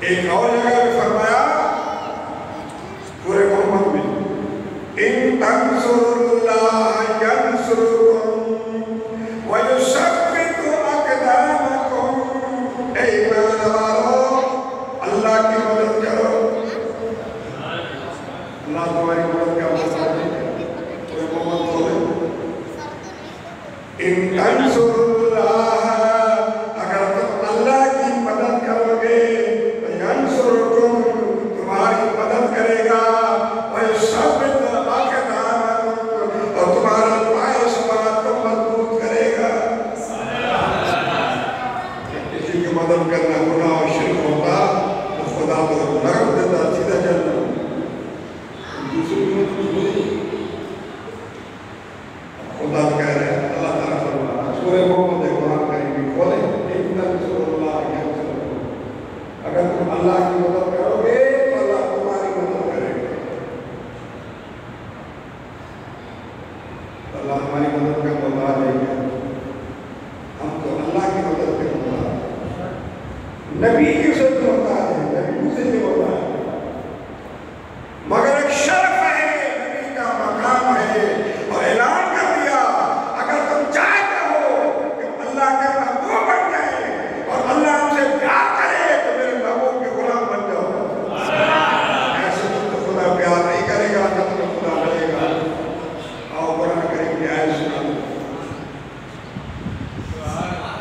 ایک اور جگہ میں فرمایا سورہ محمد میں ان تنصروا اللہ ینصرکم ویثبت اقدامکم، اے ایمان والو اللہ کی مدد کرو۔ اللہ تمہاری مدد کا مسئلہ ہے، سورہ محمد بولے ان تنصروا اللہ، اگر تم اللہ کی مدد کرو گے ینصرکم، تمہاری مدد کرے گا، ویثبت اقدامکم، اور تمہارا پائے ثبات کو مضبوط کرے گا۔ کسی کی مدد کرنا گناہ اور شرک ہوتا تو خدا تو نرم دیتا، سیدھا چلنا۔ دوسری خدا کہہ رہے ہیں، اللہ تعالیٰ فرما رہا ہے سورہ محمد قرآن کریم میں کھولیں ان تنصروا اللہ ینصرکم، اگر تم اللہ کی مدد کرو گے تو اللہ تمہاری مدد کرے گا۔ اللہ ہماری مدد کا محتاج نہیں ہے، ہم تو اللہ کی مدد کے محتاج ہیں، نبی کی سے محتاج ہیں، نبی سے محتاج ہیں، مگر ایک شرف ہے، نبی کا مقام ہے، اور اعلان کر دیا اگر تم چاہتے ہو کہ اللہ کا محبوب بن جائے اور اللہ ہم سے پیار کرے تو میرے محبوب کے غلام بن جاؤ۔ ایسے تو خدا پیار نہیں کرے گا جب تک خدا ملے گا۔ آؤ قرآن کریم کی آیت سنا دو۔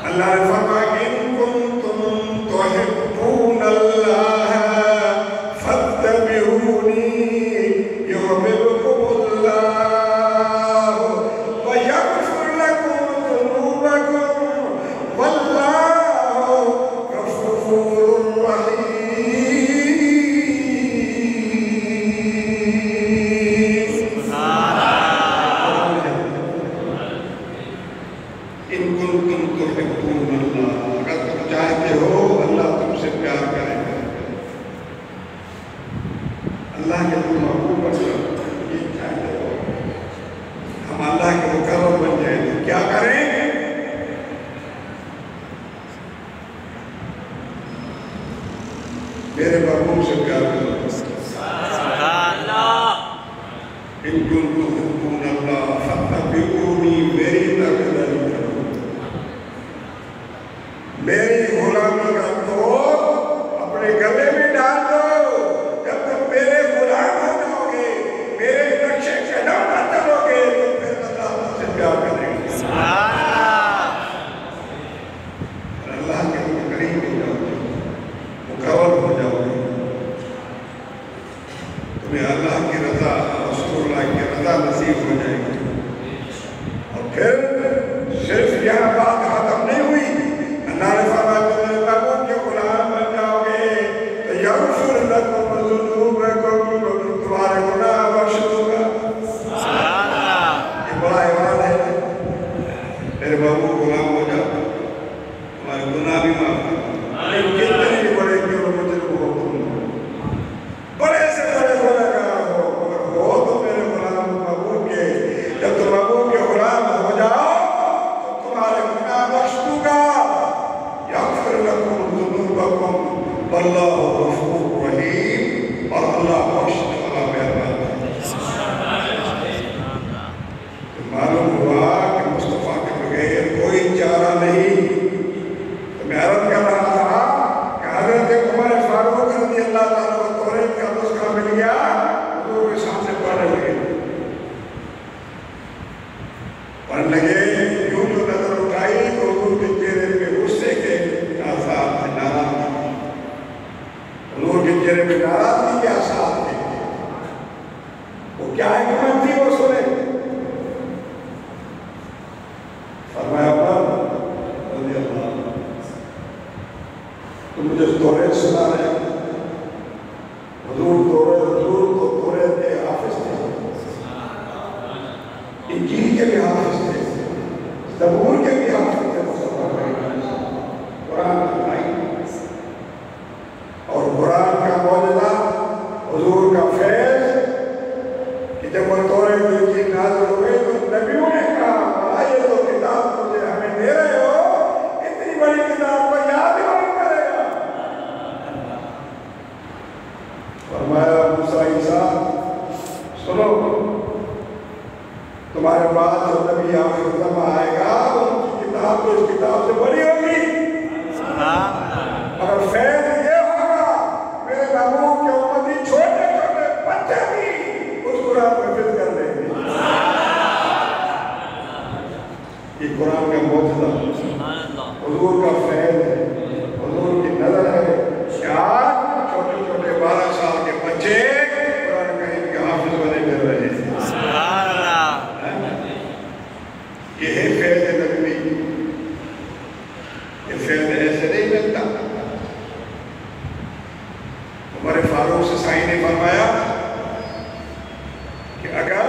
اللہ نے فرمایا ان کنتم تحبون اللہ فاتبعونی یحببکم اللہ ویغفر لکم ذنوبکم واللہ غفور رحیم۔ ان کنتم تحبون اللہ، اگر تم چاہتے ہو اللہ تم سے پیار کرے گا، اللہ کے تم محبوب بن جاؤ، یہ چاہتے ہو ہم اللہ کے مقرب بن جائیں تو کیا کریں؟ میرے محبوب سے پیار کرو۔ ان کنتم تحبون اللہ فاتبعونی، میری تابعداری کرو، میری غلامی کا توڑ اپنے گلے میں ڈال دو۔ جب تم میرے غلام ہو جاؤ گے، میرے نقشے قدم پر چلو گے تو پھر اللہ تم سے پیار کرے گا۔ اور اللہ کے قریب ہو جاؤ گے، مقرب ہو جاؤ گے، تمہیں اللہ کی رضا، رسول اللہ کی رضا نصیب ہو جائے گی۔ اور پھر صرف یہاں بات ختم نہیں ہوئی، اللہ نے فرمایا تم میرے محبوب کے غلام بن جاؤ گے تو یغفر لکم ذنوبکم، تمہارے گناہ بخش دوں گا۔ یہ بڑا ایوان ہے، میرے محبوب غلام ہو جاؤ تمہارے گناہ بھی معاف کر دوں، کتنے بھی بڑے کیوں مجرم ہو تم، بڑے سے بڑے گنہگار ہو، مگر ہو تو میرے غلام محبوب کے، جب تم محبوب کے غلام ہو جاؤ تو تمہارے گناہ بخش دوں گا۔ یغفر لکم ذنوبکم واللہ غفور رحیم، اور اللہ بخشنے والا مہربان ہے۔ معلوم ہوا کہ مصطفیٰ کے بغیر کوئی چارہ نہیں۔ تو میں عرض کر رہا تھا کہ حضرت عمر فاروق رضی اللہ تعالیٰ کو توریت کا نسخہ مل گیا، حضور کے سامنے پڑھنے لگے، پڑھنے لگے، یوں جو نظر اٹھائی تو حضور کے چہرے پہ غصے کے آثار تھے، ناراضگی، حضور کے چہرے پہ ناراضگی کے آثار تھے۔ وہ کیا حکمت تھی وہ سنے؟ فرمایا رضی اللہ تم مجھے توریت سنا رہے ہیں، حضور تو توریت کے حافظ تھے، انجیل کے بھی حافظ تھے، زبور کے بھی حافظ تھے، قرآن کی آئی اور قرآن کا معجزہ، حضور کا فیض، کہ جب وہ توریت کی انجیل نازل ہوئے تو نبیوں نے کہا یہ تو کتاب مجھے ہمیں دے رہے ہو، اتنی بڑی کتاب کو یاد کون کرے گا؟ تمہارے بعد جو نبی آخر زمان آئے گا ان کی کتاب تو اس کتاب سے بڑی ہوگی. اگر فیض یہ ہوگا میرے محبوب کے امتی چھوٹے چھوٹے بچے بھی اس قرآن کو حفظ کر لیں گے. یہ قرآن کا معجزہ حضور کا فیض ہے, حضور کی نظر ہے کہ آج چھوٹے چھوٹے 12 سال کے بچے قرآن کریم کے حافظ بنے پھر رہے ہیں. یہ ہے فیض نبوی. یہ فیض ایسے نہیں ملتا. عمر فاروق سسائی نے فرمایا کہ اگر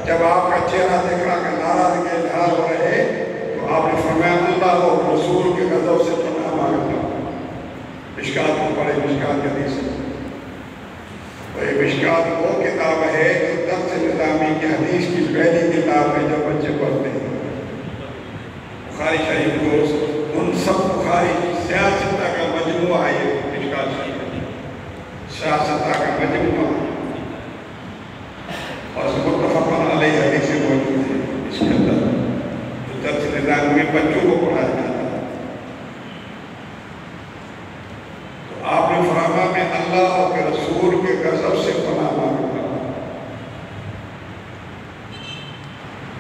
جب آپ کا چہرہ دیکھا کہ ناراض کے اظہار ہو رہے تو آپ نے فرمایا اللہ و رسول کے غضب سے پناہ مانگتا. مشکات کو پڑھے, مشکات حدیث ہے. اور یہ مشکات وہ کتاب ہے جو درس نظامی کی حدیث کی پہلی کتاب ہے جو بچے پڑھتے ہیں. بخاری شریف کو ان سب بخاری کی سیاستہ کا مجموعہ ہے. یہ مشکات شریف سیاستہ کا مجموعہ اور اس متفق علیہ حدیث سے موجود ہے. اس کے اندر جو درس نظام میں بچوں کو پڑھایا جاتا ہے. تو آپ نے فرمایا میں اللہ اور کے رسول کے غضب سے پناہ مانگتا ہوں.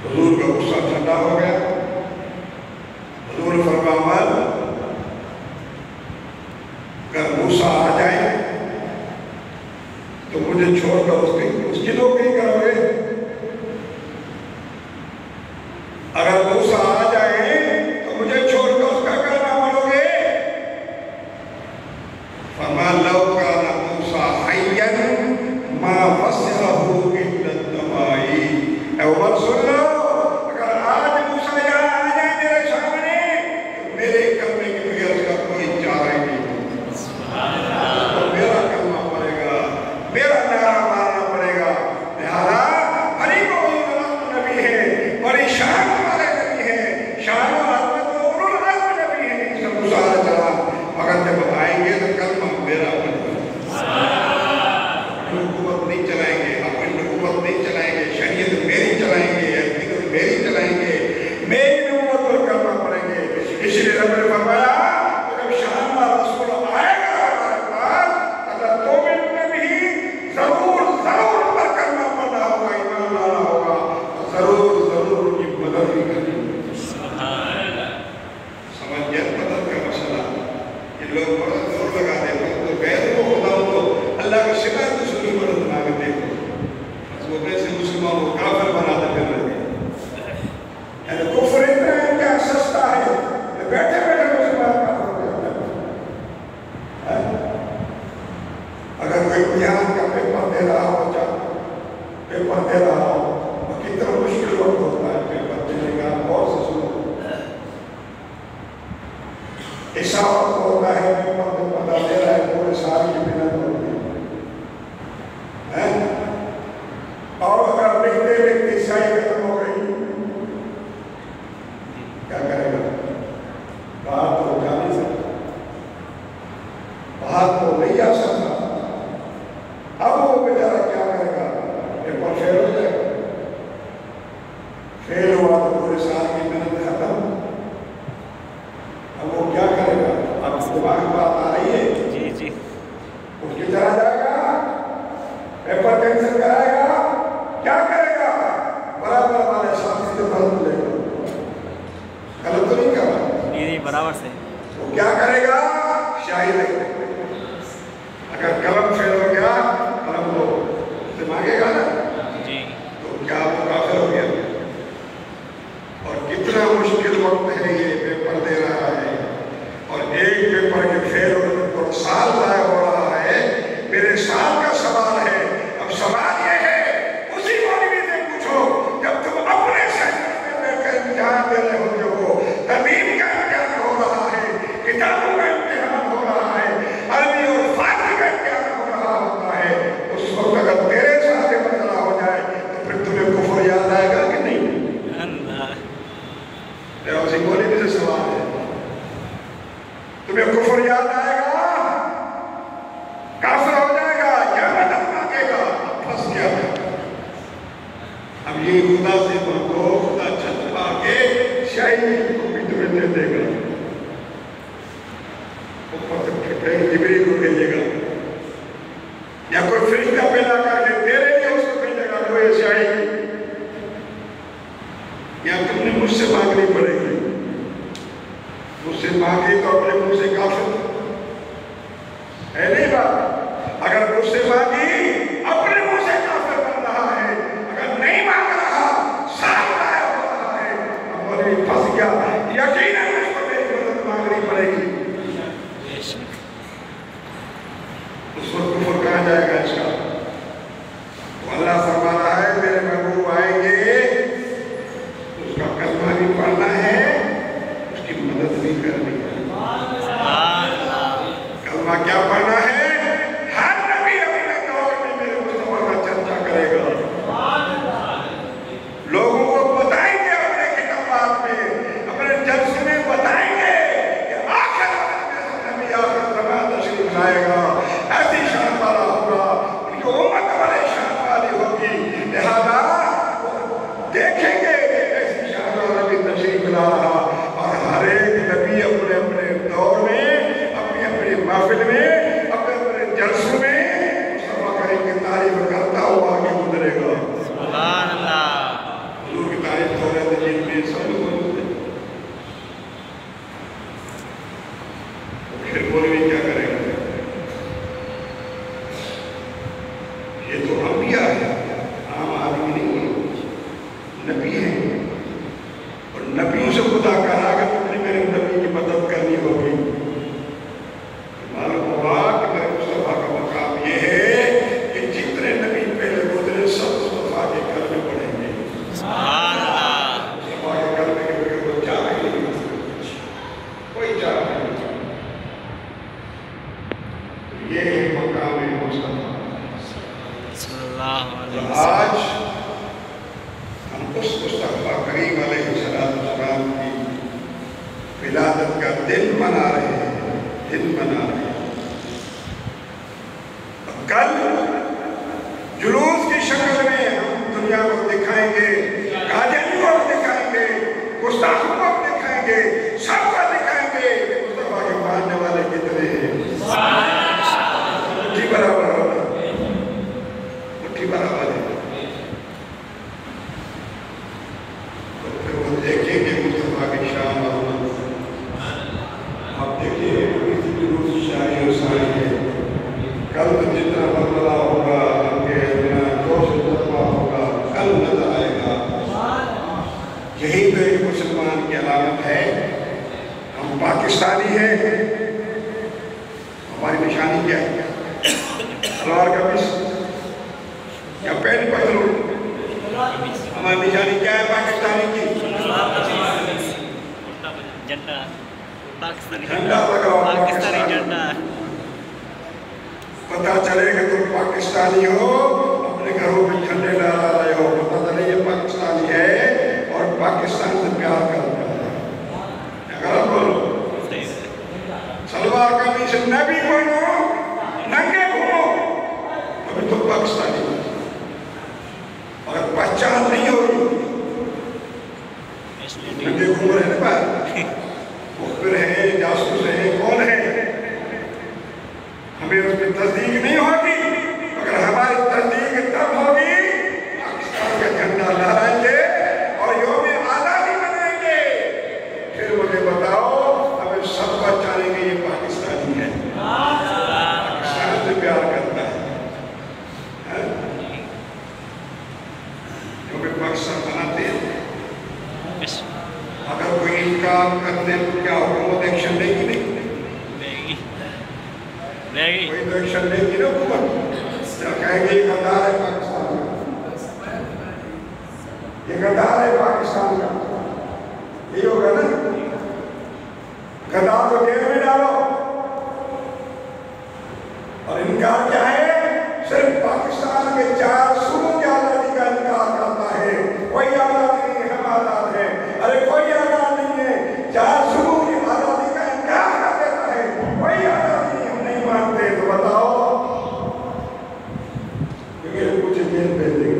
حضور کا غصہ ٹھنڈا ہو گیا. حضور فرمایا اگر موسیٰ آ جائیں تو مجھے چھوڑ کر اس کی نوکری کرو گے. اگر موسیٰ آ جائیں تو مجھے چھوڑ کر اس کا کلمہ پڑھو گے. فرمایا لو کان موسیٰ حیا ما وسعہ الا الدماء. اے عمر سن لو, اگر آج موسیٰ یہاں آ جائیں میرے سامنے تو میرے کلمے کے بغیر اس کا کوئی چارہ ہی نہیں. میرا کلمہ پڑے گا, میرا نعرہ مارنا پڑے گا. لہذا بڑی معجزات نبی ہے, بڑی شان والے نبی ہے, شان و عظمت و اولو العزم نبی ہے. اس کا گزارا چلا مگر جب آئیں گے تو کلمہ میرا پڑے گا. حکومت نہیں چلائیں گے, اپنی حکومت نہیں چلائیں گے, شریعت میری چلائیں گے, حقیقت میری چلائیں گے, میری نبوت پر کلمہ پڑیں گے. اس لیے رب نے فرمایا جب شان والا رسول آئے گا ہمارے پاس اگر تو میں بھی ضرور پر کلمہ پڑھنا ہوگا, ایمان لانا ہوگا, ضرور ان کی مدد بھی کرنی ہوگی. سمجھیت مدد کا مسئلہ یہ لوگ بڑا زور لگا دیتے ہیں. تو غیر کو خدا ہو تو اللہ کا شکایت تو سنی مدد مانگتے ہیں. بس وہ ویسے مسلمان کو کافر بناتے پھر رہتے ہیں. یعنی کفر اتنا ہے کیا سستا ہے بیٹھے بیٹھے مسلمان کافر ہو جاتا ہے. اگر کوئی امتحان کا پیپر دے رہا ہو, پیپر دے رہا ہو, اور کتنا مشکل وقت ہوتا ہے پیپر دینے کا. غور سے سنو, ایسا وقت ہوتا ہے پیپر میں پتہ دے رہا ہے پورے سال کی محنت ہوتی ہے. اور اگر لکھتے لکھتے سیاہی ختم ہو گئی کیا کرے گا؟ باہر تو جا نہیں سکتا, باہر تو نہیں آ سکتا. اب وہ بیچارہ کیا کرے گا؟ پیپر فیل ہو جائے گا. فیل ہوا تو پورے سال کی محنت ختم. اب وہ کیا کرے گا؟ اب دماغ میں بات آ رہی ہے. جی اس کی طرح جائے گا, پیپر کینسل کرائے گا, کیا کرے گا؟ برابر والے ساتھی سے غلط لے گا. غلط تو نہیں کرا, نہیں برابر سے. وہ کیا کرے گا؟ شاہی لے گا. اگر قلم فیل ہو گیا, قلم کو دماغے گا نا, تو کیا وہ کافر ہو گیا؟ اور کتنا مشکل وقت ہے یہ پیپر دے رہا ہے, اور ایک پیپر کے فیل ہونے پر سال ضائع ہو رہا ہے. میرے سال کا سوال ہے. اب سوال یہ ہے, اسی مولوی سے پوچھو جب تم اپنے سینٹر میں بیٹھ کر امتحان دے رہے ہوتے ہو, ترمیم کا امتحان ہو رہا ہے, کتابوں کا امتحان ہو رہا ہے, اب یہ خدا سے مانگو، خدا چھت پا کے شاہی کو بھی تمہیں دے دے گا، اوپر سے جبریل کو بھیجے گا، یا کوئی فرشتہ پیدا کر کے تیرے لیے اس کو بھیجے گا تو یہ شاہی، یا تم نے مجھ سے مانگنی پڑے گی، مجھ سے مانگی تو اپنے منہ سے کافر ہے نہیں بات، اگر مجھ سے مانگی اپنے منہ سے کافر بن رہا ہے، اگر نہیں مانگ رہا صاف ضائع ہو رہا ہے، اب مجھے پھنس گیا، یقیناً مجھ کو میری مدد مانگنی پڑے گی، اس وقت کفر کہاں جائے گا اس کا؟ تو اللہ فرما رہا ہے میرے محبوب آئیں گے، اس کا کلمہ بھی پڑھنا ہے، اس کی مدد بھی کرنی ہے، کلمہ کیا پڑھنا ہے؟ ہر نبی اپنے دور میں میرے مصطفیٰ کا چرچا کرے گا، لوگوں کو بتائیں گے اپنے خطابات میں، اپنے جلسے میں بتائیں گے کہ آخر نبی آخر زمان تشریف لائے گا، ایسی شان والا ہوگا، ان کی امت بڑے شان والی ہوگی، لہذا دیکھیں گے کہ ایسی شان والا بھی تشریف لا رہا، اور ہر ایک نبی اپنے اپنے دور میں اپنی اپنی محفل میں اپنے اپنے جلسوں میں مصطفیٰ کریم کی تعریف کرتا ہوا آگے گزرے گا۔ سبحان اللہ، حضور کی تعریف تورات انجیل میں سب لوگ موجود ہیں، پھر مولوی کیا کریں گے؟ یہ تو انبیاء ہے، عام آدمی نہیں، نبی ہیں، اور نبیوں سے خدا کہا کہ تم نے میرے نبی کی مدد کرنی ہوگی، معلوم ہوا کہ میرے مصطفیٰ کا مقام یہ ہے کہ جتنے نبی پہلے گزرے سب مصطفیٰ کے گھر میں پڑھیں گے، سبحان اللہ، مصطفیٰ کے گھر میں کوئی جا نہیں، کوئی جا نہیں، یہ ہے مقام مصطفیٰ۔ صلی اللہ علیہ وسلم، آج ہم اس مصطفیٰ کریم علیہ السلام کی ولادت کا دن منا رہے ہیں، دن منا رہے ہیں، کل جلوس کی شکل میں ہم دنیا کو دکھائیں گے، قادیانیوں کو دکھائیں گے، گستاخوں کو دکھائیں گے، سب کو دکھائیں گے کہ مصطفیٰ کے ماننے والے کتنے ہیں، مٹھی برابر ہوگا، مٹھی برابر ہے، تو پھر وہ دیکھیں گے مصطفیٰ کی شان اور آپ دیکھیے اس جلوس شاہی و سائی ہے، کل تو جتنا بدلا ہوگا اتنا جوش و جذبہ ہوگا، کل نظر آئے گا، یہی تو ایک مسلمان کی علامت ہے، ہم پاکستانی ہیں، ہماری نشانی کیا ہے؟ سلوار قمیص یا پینٹ پتلون، ہماری نشانی کیا ہے پاکستانی کی؟ جھنڈا، پاکستانی جھنڈا لگاؤ، پاکستانی جھنڈا، پتہ چلے کہ تم پاکستانی ہو، اپنے گھروں میں جھنڈے لہرا رہے ہو، پتہ چلے یہ پاکستانی ہے اور پاکستان سے پیار کرتا ہے، غلط بولو، سلوار قمیص نبی پہنو، ننگے گھومو، ابھی تو پاکستانی ہو، اگر پہچان نہیں ہوگی، ننگے گھوم رہے ہیں باہر، مخبر ہیں، جاسوس ہیں، کون ہیں، ہمیں اس میں تصدیق نہیں ہوگی، اگر ہماری تصدیق تب ہوگی پاکستان کا جھنڈا لہرائیں گے اور یوم آزادی منائیں گے، پھر مجھے بتاؤ ہمیں سب پہچانیں گے یہ پاکستانی ہے، پاکستان سے پیار کرتا ہے، یوم پاکستان مناتے ہیں، اگر کوئی انکار کر دے تو کیا حکومت ایکشن لے گی؟ نہیں کوئی تو ایکشن لے گی نا حکومت، جب کہیں گے یہ غدار ہے پاکستان کا، یہ غدار ہے پاکستان کا، یہی ہوگا نا، غدار کو جیل میں ڈالو، اور انکار کیا ہے؟ صرف پاکستان کے 4 صوبوں کی آزادی کا انکار کرتا ہے، کوئی آزادی نہیں، ہم آزاد ہیں، ارے کوئی آزاد نہیں ہے، 4 صوبوں کی آزادی کا انکار کر دیتا ہے، کوئی آزادی نہیں، ہم نہیں مانتے، تو بتاؤ، کیونکہ مجھے جیل بھیج دیں گے،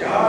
4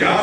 4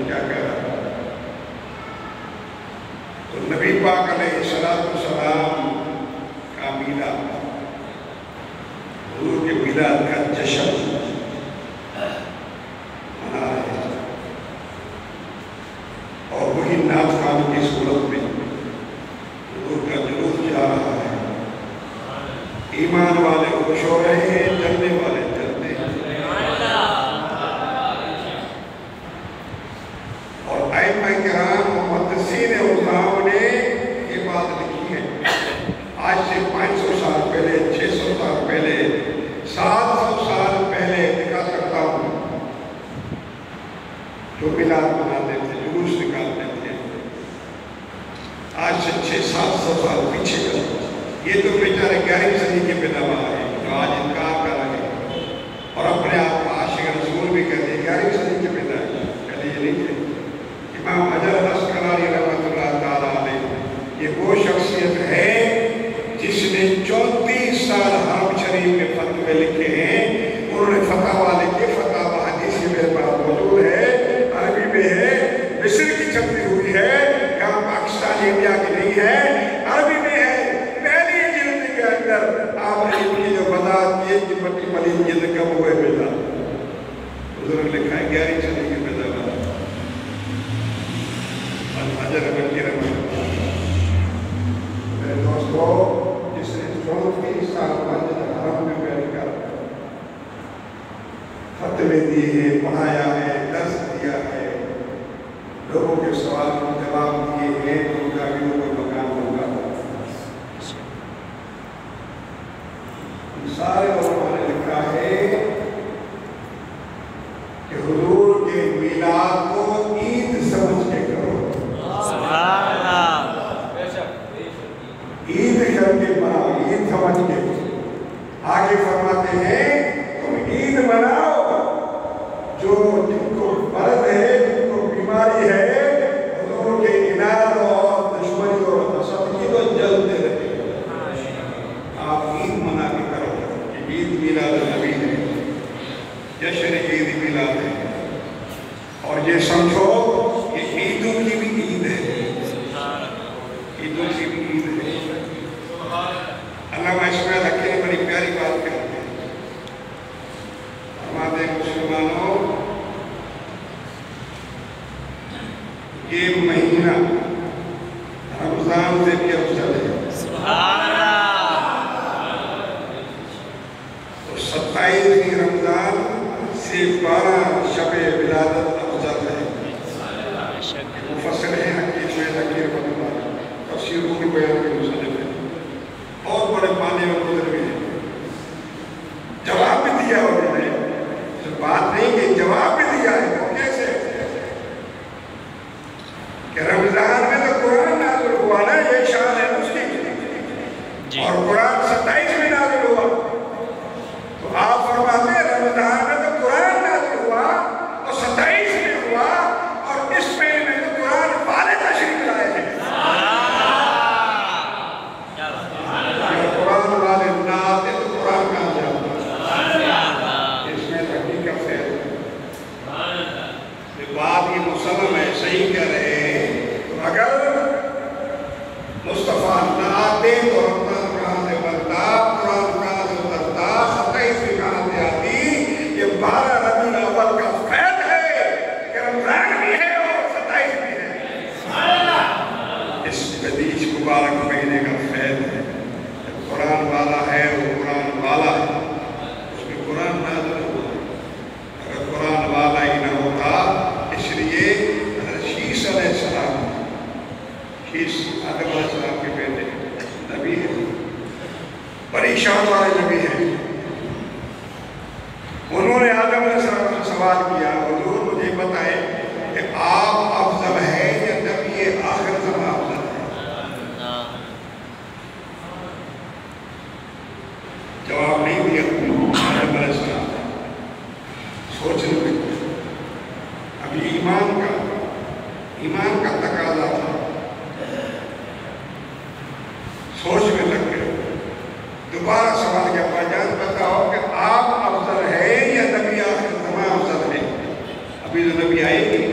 میں کیا کہہ رہا تھا. تو نبی پاک علیہ السلام کا میلاد، حضور کے میلاد کا جشن منا رہے ہیں، اور وہی نعت خوانوں کی صورت میں حضور کا جلوس جا رہا ہے. ایمان والے خوش ہو رہے ہیں، جلنے والے جلتے ہیں. اور ائمہ کرام و محدثین علماء نے یہ بات لکھی ہے. آج سے 500 سال پہلے، 600 سال پہلے، 700 سال پہلے دکھا سکتا ہوں جو میلاد مناتے تھے، جلوس نکالتے تھے. آج سے 600-700 سال پیچھے کا یہ تو بیچارے 11ویں صدی کے پیداوار ہیں جو آج انکار کر رہے ہیں اور اپنے آپ کو عاشق رسول بھی کہتے ہیں. 11ویں صدی کے پیداوار کہتے یہ نہیں ہے. امام حجر الاسقلانی رحمۃ اللہ تعالیٰ علیہ یہ وہ شخصیت ہے جس نے 34 سال حرم شریف میں فتوے لکھے ہیں. انہوں نے فتاویٰ لکھے، فتاویٰ حدیث میرے پاس موجود ہے، عربی میں ہے، مصر کی چھپی ہوئی ہے، یہاں پاکستان انڈیا کی نہیں ہے، عربی میں ہے. پہلی جلد کے اندر آپ نے یہ جو وضاحت کی کہ مٹی ملین جلد کب ہوئے پیدا، حضور نے لکھا ہے 11ویں صدی کے پیداوار. الحجر بنی رحمۃ اللہ. میرے دوستو، جس نے 34 سال مسجد حرم میں بیٹھ کر فتوے دیے ہیں، پڑھایا ہے، درس دیا ہے، لوگوں کے سوال کو جواب دیے ہیں، تو ان کا بھی کوئی مقام ہوگا. سارے علماء نے لکھا ہے کہ حضور کے میلاد کو عید سمجھ کے کرو. عید کر کے مناؤ، عید سمجھ کے. آگے فرماتے ہیں تم عید مناؤ، جو جن کو مرض ہے، جن کو بیماری ہے، حضور کے اناد اور دشمنی اور حسد کی تو جلتے رہے. آپ عید منا کے کرو. عید میلاد النبی ہے، جشن عید میلاد ہے. اور یہ سمجھو کہ عیدوں کی بھی عید ہے، عیدوں کی بھی عید ہے. علامہ اسماعیل حقی نے بڑی پیاری بات کرتے ہیں. فرماتے ہیں مسلمانوں، یہ مہینہ رمضان سے بھی افضل ہے. تو 27 رمضان سے 12 شب ولادت افضل ہے. مفسر ہیں حقی اسماعیل حقی رحمۃ اللہ، تفسیروں کی بیان کے مصنف ہیں، بہت بڑے معنی اور قدر بھی ہیں. جواب بھی دیا انہوں نے، بات نہیں کہ جواب بھی دیا ہے. وہ کیسے کہ رمضان میں تو قرآن نازل ہوا نا، یہ شان ہے اس کی، اور قرآن 27 میں نازل ہوا. تو آپ فرماتے ہیں رمضان میں تو قرآن نازل ہوا اور 27 میں ہوا، اور اس میں تو قرآن والے تشریف لائے ہیں. قرآن والے نہ آتے تو قرآن کہاں جاتا. اس میں حقیقت ہے. بات یہ مسلم ہے، صحیح کہہ رہے ہیں. تو اگر مصطفیٰ نہ آتے تو رمضان کہاں سے بنتا، قرآن کہاں سے اترتا، 27 میں کہاں سے آتی. یہ 12 ربیع الاول کا فیض ہے کہ رمضان بھی ہے اور 27 بھی ہے. اس حدیث مبارک مہینے کا فیض ہے. قرآن والا ہے، وہ قرآن والا ہے، اس میں قرآن نازل ہوا. اگر قرآن والا ہی نہ ہوتا، اس لیے حضرت شیس علیہ السلام، شیس آدم علیہ السلام کے بیٹے نبی ہیں، بڑی شان والے نبی ہیں. انہوں نے آدم علیہ السلام سے سوال کیا، حضور مجھے بتائیں کہ آپ افضل ہیں یا نبی آخر زمان افضل ہے؟ جواب نہیں دیا آدم علیہ السلام. سوچنے میں ابھی ایمان کا تقاضا تھا. سوچ میں لگ گئے. دوبارہ سوال کیا، بھائی بتاؤ کہ آپ افضل ہیں یا نبی آخر زمان افضل ہے؟ ابھی تو نبی آئے نہیں.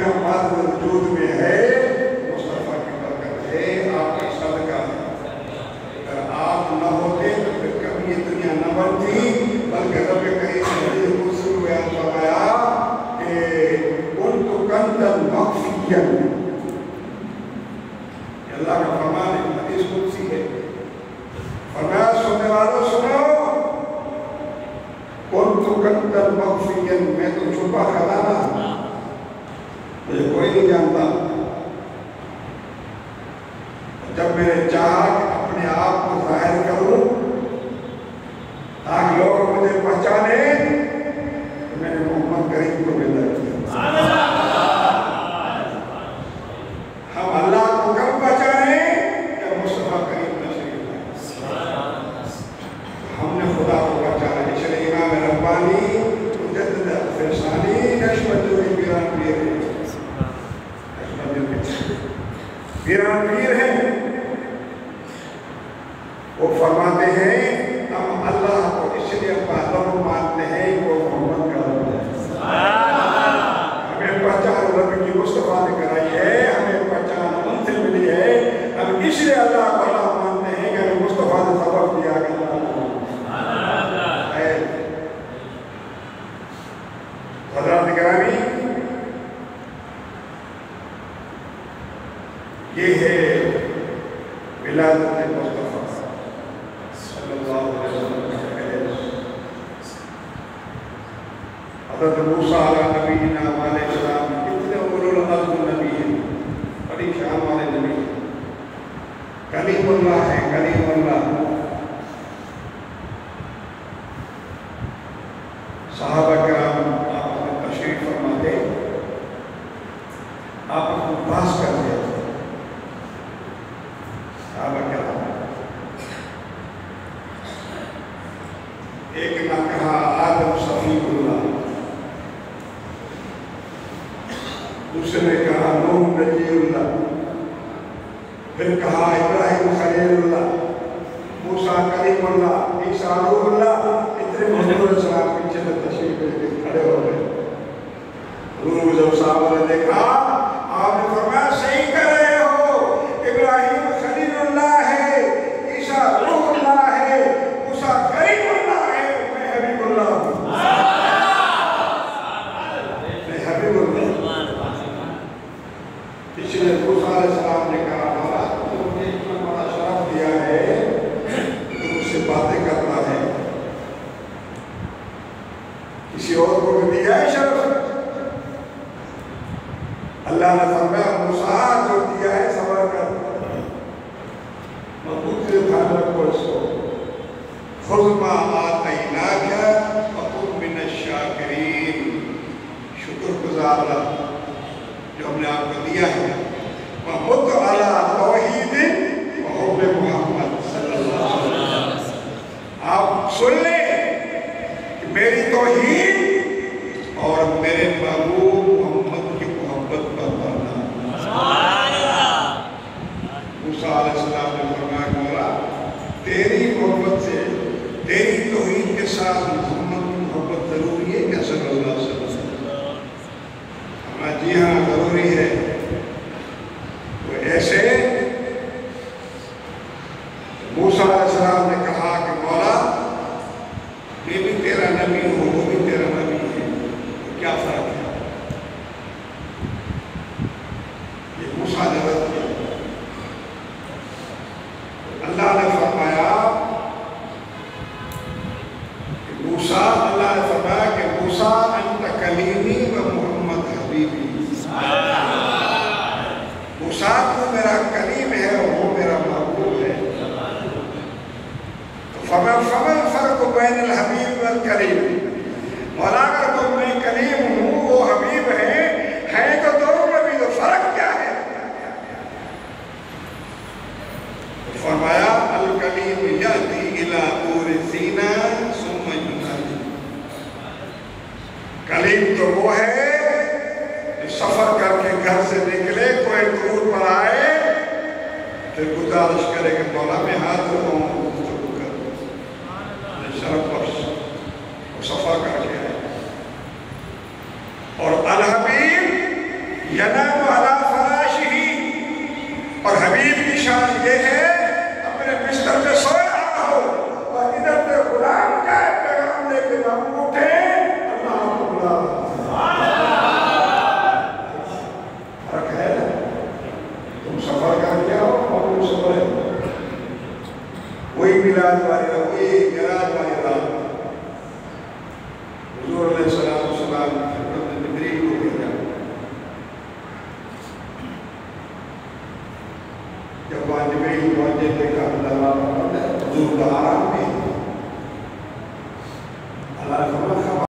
ہمارے وجود میں ہے مصطفیٰ کی برکت ہے، آپ کا صدقہ ہے۔ اگر آپ نہ ہوتے تو پھر کبھی یہ دنیا نہ بنتی، بلکہ رب کریم نے حضور بیان فرمایا کہ کنت کنزا مخفیا، یہ اللہ کا فرمان ہے، حدیث قدسی ہے۔ فرمایا سننے والوں سنو، کنت کنزا مخفیا، میں تو چھپا خزانہ، مجھے کوئی نہیں جانتا۔ جب میں نے چاہا کہ اپنے آپ کو ظاہر کروں تاکہ لوگ مجھے پہچانے، تو میں نے محمد کریم کو پیدا کیا۔ ہم اللہ کو کب پہچانے؟ جب مصطفیٰ کریم تشریف لائے۔ ہم نے خدا کو پہچانا، اس لیے امام ربانی مجدد فرسانی نقشبندی پیران پیر ہیں، پیران پیر ہیں، وہ فرماتے ہیں ہم اللہ کو اس لیے رب مانتے ہیں وہ محمد کا رب ہے۔ ہمیں پہچان رب کی مصطفیٰ نے کرائی ہے، ہمیں پہچان ان سے ملی ہے، ہم اس لیے اللہ کو اللہ مانتے ہیں کہ ہمیں مصطفیٰ نے سبق دیا کہ اللہ ہے۔ حضرات گرامی، یہ ہے ولادت مصطفیٰ صلی اللہ علیہ وسلم۔ حضرت موسیٰ علیہ نبینا علیہ السلام کتنے اولو العزم نبی ہیں، بڑی شان والے نبی ہیں، کلیم اللہ ہے، کلیم اللہ۔ صحابہ کرام آپ اپنے تشریف فرماتے، آپ اپنے پاس کرتے، صحابہ کرام ایک نے کہا آدم صفی اللہ، دوسرے نے کہا نوح نجی اللہ، پھر کہا ابراہیم خلیل اللہ، موسیٰ کلیم اللہ، عیسیٰ روح اللہ۔ اتنے محمد علیہ السلام پیچھے سے تشریف لے کے کھڑے ہو گئے۔ حضور جب صحابہ نے دیکھا، آپ نے فرمایا صحیح کر رہے ہو، ابراہیم خلیل اللہ ہے، عیسیٰ روح اللہ ہے، موسیٰ کلیم اللہ ہے، میں حبیب اللہ ہوں، میں حبیب اللہ ہوں۔ اس لیے موسیٰ علیہ السلام نے کہا مولا تو مجھے اتنا بڑا شرف دیا ہے تو مجھ سے باتیں کرتا ہے، کسی اور کو بھی دیا ہے شرف؟ اللہ نے فرمایا موسیٰ جو دیا ہے صبر کر، مضبوط سے دھیان رکھو اس کو، خذ ما آتیناک وکن من الشاکرین، شکر گزار رہا جو ہم نے آپ کو دیا ہے، وَمُتْ عَلَىٰ تَوْحِيدٍ وَحُبِّ محمد صلی اللہ علیہ وسلم۔ آپ سن لیں کہ میری توحید اور میرے محبوب محمد کی محبت پر مرنا۔ موسیٰ علیہ السلام نے فرمایا مولا تیری محبت سے، تیری توحید کے ساتھ محمد کی محبت ضروری ہے کیا صلی اللہ علیہ وسلم؟ جی ہاں ضروری ہے۔ تو ایسے موسیٰ علیہ السلام نے کہا کہ مولا میں بھی تیرا نبی ہوں، وہ بھی تیرا نبی ہے، تو کیا فرق ہے؟ یہ موسیٰ نے رد کیا۔ اللہ نے فرمایا کہ موسیٰ، اللہ نے فرمایا کہ موسیٰ انت کلیمی و محمد حبیبی، موسیٰ تو میرا کلیم ہے اور وہ میرا محبوب ہے۔ تو فمن فرق بین الحبیب والکلیم، مولا اگر تم میں کلیم ہوں وہ حبیب ہے تو دونوں نبی، تو فرق کیا ہے؟ تو فرمایا الکلیم یأتی الی طور سینا ثم ینادی، کلیم تو وہ ہے سفر کر کے گھر سے نکلے، کوئی دور پر آئے پھر گزارش کرے کہ مولا میں حاضر ہوں، گفتگو کر شرف بخش، وہ سفر کر کے آئے۔ اور الحبیب ینام علی فراشہ، اور حبیب کی شان یہ ہے اپنے بستر پہ سو رہا ہو اور ادھر سے غلام جائے پیغام لے کے ہم اٹھے اللہ کو بلا فرق ہے نا؟ تم سفر کر کے آؤ اور تم سفر ہے وہی میلاد والی رات، وہی معراج والی رات حضور علیہ السلام حضرت جبریل کو بھیجا. جب وہاں جبریل پہنچے دیکھا اللہ حضور کا آرام بھی